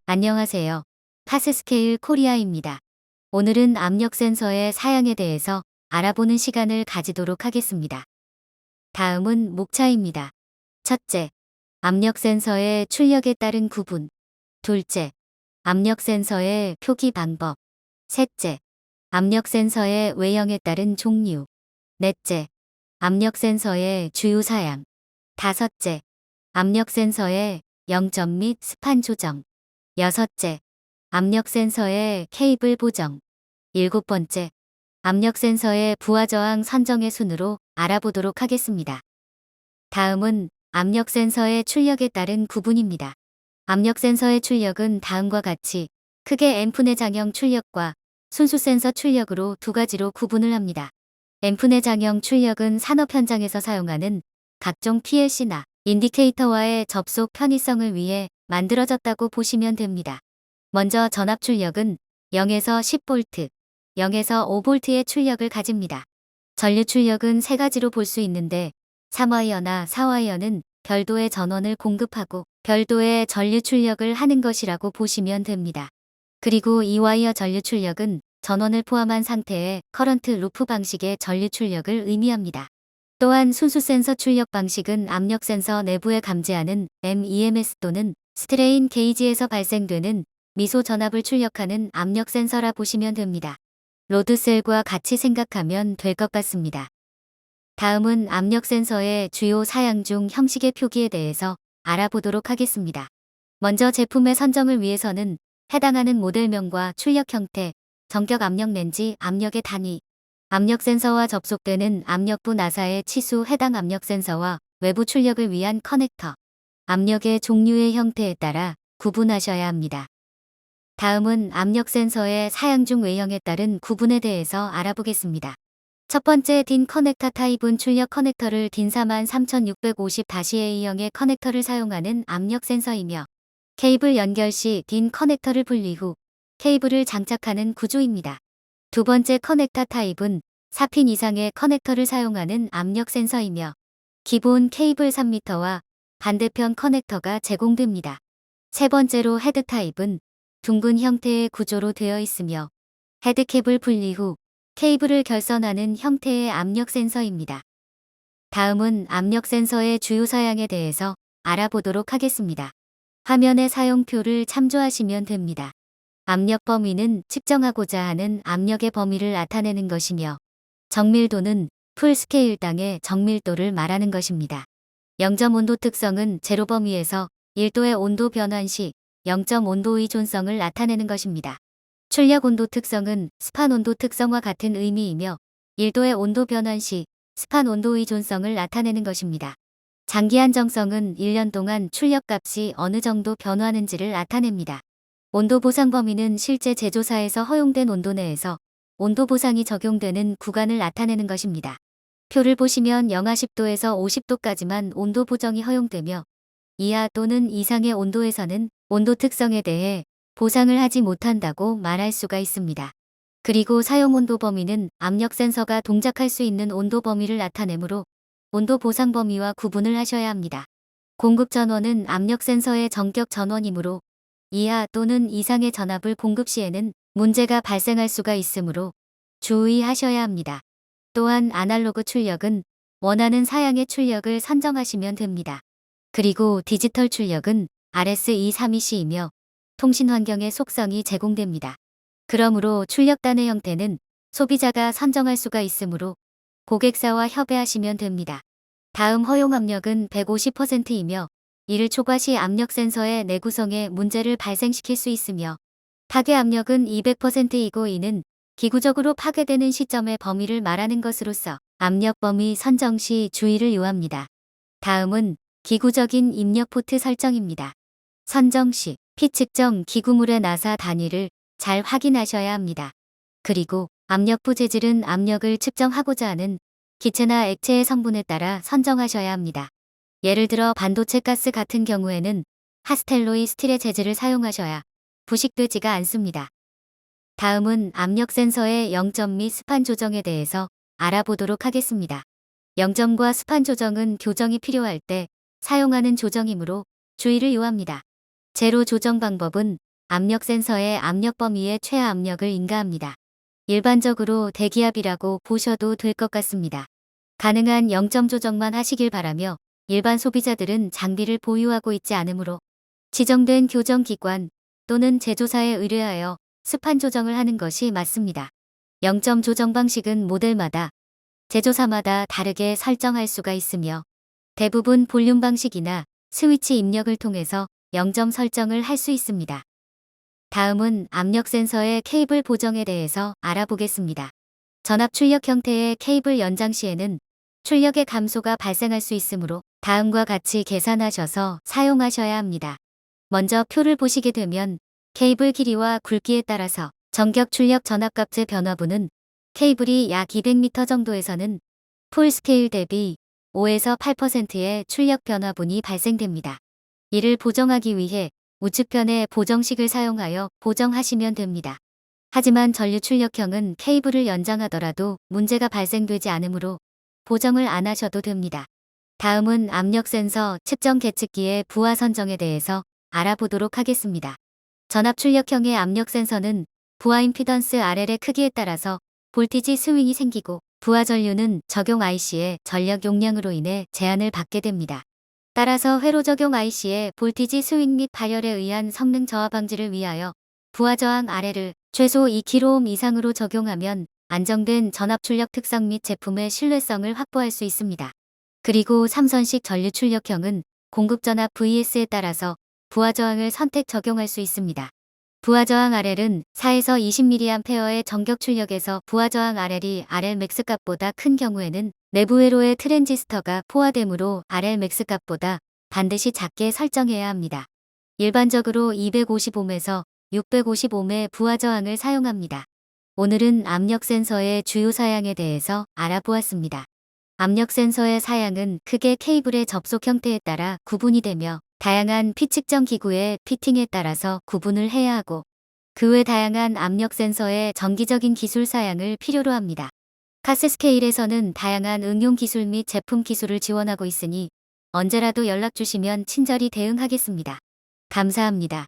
안녕하세요. 파스스케일 코리아입니다. 오늘은 압력 센서의 사양에 대해서 알아보는 시간을 가지도록 하겠습니다. 다음은 목차입니다. 첫째, 압력 센서의 출력에 따른 구분. 둘째, 압력 센서의 표기 방법. 셋째, 압력 센서의 외형에 따른 종류. 넷째, 압력 센서의 주요 사양. 다섯째, 압력 센서의 0점 및 스판 조정. 여섯째, 압력 센서의 케이블 보정. 일곱 번째, 압력 센서의 부하 저항 선정의 순으로 알아보도록 하겠습니다. 다음은 압력 센서의 출력에 따른 구분입니다. 압력 센서의 출력은 다음과 같이 크게 앰프 내장형 출력과 순수 센서 출력으로 두 가지로 구분을 합니다. 앰프 내장형 출력은 산업 현장에서 사용하는 각종 PLC나 인디케이터와의 접속 편의성을 위해 만들어졌다고 보시면 됩니다. 먼저 전압 출력은 0에서 10V, 0에서 5V의 출력을 가집니다. 전류 출력은 세 가지로 볼 수 있는데 3와이어나 4와이어는 별도의 전원을 공급하고 별도의 전류 출력을 하는 것이라고 보시면 됩니다. 그리고 2와이어 전류 출력은 전원을 포함한 상태의 커런트 루프 방식의 전류 출력을 의미합니다. 또한 순수 센서 출력 방식은 압력 센서 내부에 감지하는 MEMS 또는 스트레인 게이지에서 발생되는 미소 전압을 출력하는 압력 센서라 보시면 됩니다. 로드셀과 같이 생각하면 될 것 같습니다. 다음은 압력 센서의 주요 사양 중 형식의 표기에 대해서 알아보도록 하겠습니다. 먼저 제품의 선정을 위해서는 해당하는 모델명과 출력 형태, 전격 압력 렌지, 압력의 단위, 압력 센서와 접속되는 압력부 나사의 치수 해당 압력 센서와 외부 출력을 위한 커넥터, 압력의 종류의 형태에 따라 구분하셔야 합니다. 다음은 압력 센서의 사양 중 외형에 따른 구분에 대해서 알아보겠습니다. 첫 번째 DIN 커넥터 타입은 출력 커넥터를 DIN 43650-A형의 커넥터를 사용하는 압력 센서이며 케이블 연결 시 DIN 커넥터를 분리 후 케이블을 장착하는 구조입니다. 두 번째 커넥터 타입은 4핀 이상의 커넥터를 사용하는 압력 센서이며 기본 케이블 3m와 반대편 커넥터가 제공됩니다. 세 번째로 헤드 타입은 둥근 형태의 구조로 되어 있으며 헤드캡을 분리 후 케이블을 결선하는 형태의 압력 센서입니다. 다음은 압력 센서의 주요 사양에 대해서 알아보도록 하겠습니다. 화면의 사용표를 참조하시면 됩니다. 압력 범위는 측정하고자 하는 압력의 범위를 나타내는 것이며 정밀도는 풀스케일당의 정밀도를 말하는 것입니다. 0점 온도 특성은 제로 범위에서 1도의 온도 변환 시 0점 온도 의존성을 나타내는 것입니다. 출력 온도 특성은 스판 온도 특성과 같은 의미이며 1도의 온도 변환 시 스판 온도 의존성을 나타내는 것입니다. 장기 한정성은 1년 동안 출력값이 어느 정도 변화하는지를 나타냅니다. 온도 보상 범위는 실제 제조사에서 허용된 온도 내에서 온도 보상이 적용되는 구간을 나타내는 것입니다. 표를 보시면 영하 10도에서 50도까지만 온도 보정이 허용되며 이하 또는 이상의 온도에서는 온도 특성에 대해 보상을 하지 못한다고 말할 수가 있습니다. 그리고 사용 온도 범위는 압력 센서가 동작할 수 있는 온도 범위를 나타내므로 온도 보상 범위와 구분을 하셔야 합니다. 공급 전원은 압력 센서의 전격 전원이므로 이하 또는 이상의 전압을 공급 시에는 문제가 발생할 수가 있으므로 주의하셔야 합니다. 또한 아날로그 출력은 원하는 사양의 출력을 선정하시면 됩니다. 그리고 디지털 출력은 RS232C이며 통신 환경의 속성이 제공됩니다. 그러므로 출력단의 형태는 소비자가 선정할 수가 있으므로 고객사와 협의하시면 됩니다. 다음 허용 압력은 150%이며 이를 초과시 압력 센서의 내구성에 문제를 발생시킬 수 있으며 파괴 압력은 200%이고 이는 기구적으로 파괴되는 시점의 범위를 말하는 것으로서 압력 범위 선정 시 주의를 요합니다. 다음은 기구적인 입력 포트 설정입니다. 선정 시 피 측정 기구물의 나사 단위를 잘 확인하셔야 합니다. 그리고 압력부 재질은 압력을 측정하고자 하는 기체나 액체의 성분에 따라 선정하셔야 합니다. 예를 들어 반도체 가스 같은 경우에는 하스텔로이 스틸의 재질을 사용하셔야 부식되지가 않습니다. 다음은 압력 센서의 0점 및 스판 조정에 대해서 알아보도록 하겠습니다. 영점과 스판 조정은 교정이 필요할 때 사용하는 조정이므로 주의를 요합니다. 제로 조정 방법은 압력 센서의 압력 범위의 최하 압력을 인가합니다. 일반적으로 대기압이라고 보셔도 될 것 같습니다. 가능한 0점 조정만 하시길 바라며 일반 소비자들은 장비를 보유하고 있지 않으므로 지정된 교정기관 또는 제조사에 의뢰하여 스판 조정을 하는 것이 맞습니다. 0점 조정 방식은 모델마다 제조사마다 다르게 설정할 수가 있으며 대부분 볼륨 방식이나 스위치 입력을 통해서 0점 설정을 할 수 있습니다. 다음은 압력 센서의 케이블 보정에 대해서 알아보겠습니다. 전압 출력 형태의 케이블 연장 시에는 출력의 감소가 발생할 수 있으므로 다음과 같이 계산하셔서 사용하셔야 합니다. 먼저 표를 보시게 되면 케이블 길이와 굵기에 따라서 전격 출력 전압값의 변화분은 케이블이 약 200m 정도에서는 풀스케일 대비 5에서 8%의 출력 변화분이 발생됩니다. 이를 보정하기 위해 우측편의 보정식을 사용하여 보정하시면 됩니다. 하지만 전류 출력형은 케이블을 연장하더라도 문제가 발생되지 않으므로 보정을 안 하셔도 됩니다. 다음은 압력 센서 측정 계측기의 부하 선정에 대해서 알아보도록 하겠습니다. 전압 출력형의 압력 센서는 부하 임피던스 RL의 크기에 따라서 볼티지 스윙이 생기고 부하 전류는 적용 IC의 전력 용량으로 인해 제한을 받게 됩니다. 따라서 회로 적용 IC의 볼티지 스윙 및 발열에 의한 성능 저하 방지를 위하여 부하 저항 RL을 최소 2kΩ 이상으로 적용하면 안정된 전압 출력 특성 및 제품의 신뢰성을 확보할 수 있습니다. 그리고 삼선식 전류 출력형은 공급 전압 VS에 따라서 부하 저항을 선택 적용할 수 있습니다. 부하 저항 RL은 4에서 20mA의 전격 출력에서 부하 저항 RL이 RL 맥스 값보다 큰 경우에는 내부 회로에 트랜지스터가 포화되므로 RL 맥스 값보다 반드시 작게 설정해야 합니다. 일반적으로 250ohm에서 650ohm의 부하 저항을 사용합니다. 오늘은 압력 센서의 주요 사양에 대해서 알아보았습니다. 압력 센서의 사양은 크게 케이블의 접속 형태에 따라 구분이 되며 다양한 피 측정 기구의 피팅에 따라서 구분을 해야 하고 그 외 다양한 압력 센서의 정기적인 기술 사양을 필요로 합니다. 카스스케일에서는 다양한 응용 기술 및 제품 기술을 지원하고 있으니 언제라도 연락 주시면 친절히 대응하겠습니다. 감사합니다.